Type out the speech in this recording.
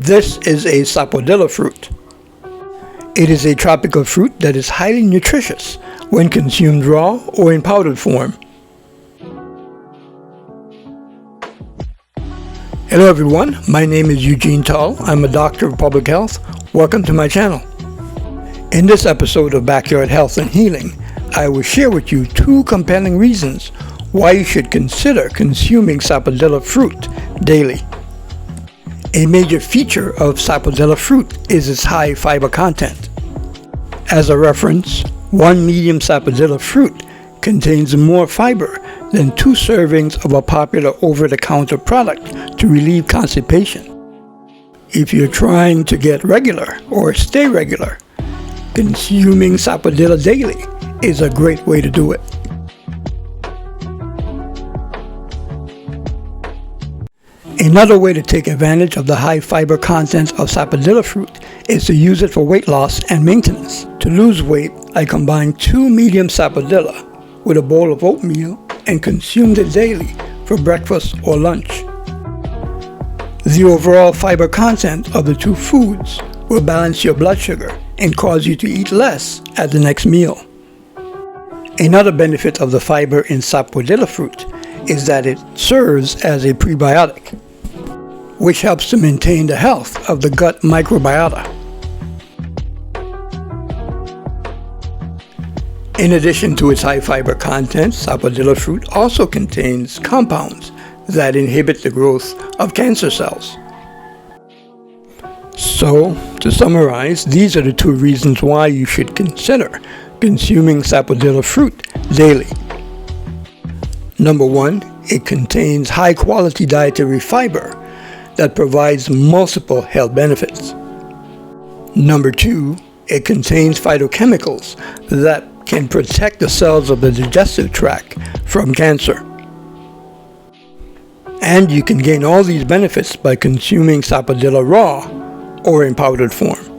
This is a sapodilla fruit. It is a tropical fruit that is highly nutritious when consumed raw or in powdered form. Hello everyone, my name is Eugene Tull. I'm a doctor of public health. Welcome to my channel. In this episode of Backyard Health and Healing, I will share with you two compelling reasons why you should consider consuming sapodilla fruit daily. A major feature of sapodilla fruit is its high fiber content. As a reference, one medium sapodilla fruit contains more fiber than 2 servings of a popular over-the-counter product to relieve constipation. If you're trying to get regular or stay regular, consuming sapodilla daily is a great way to do it. Another way to take advantage of the high fiber content of sapodilla fruit is to use it for weight loss and maintenance. To lose weight, I combine 2 medium sapodilla with a bowl of oatmeal and consumed it daily for breakfast or lunch. The overall fiber content of the 2 foods will balance your blood sugar and cause you to eat less at the next meal. Another benefit of the fiber in sapodilla fruit is that it serves as a prebiotic, which helps to maintain the health of the gut microbiota. In addition to its high fiber content, sapodilla fruit also contains compounds that inhibit the growth of cancer cells. So, to summarize, these are the 2 reasons why you should consider consuming sapodilla fruit daily. Number 1, it contains high-quality dietary fiber that provides multiple health benefits. Number 2, it contains phytochemicals that can protect the cells of the digestive tract from cancer. And you can gain all these benefits by consuming sapodilla raw or in powdered form.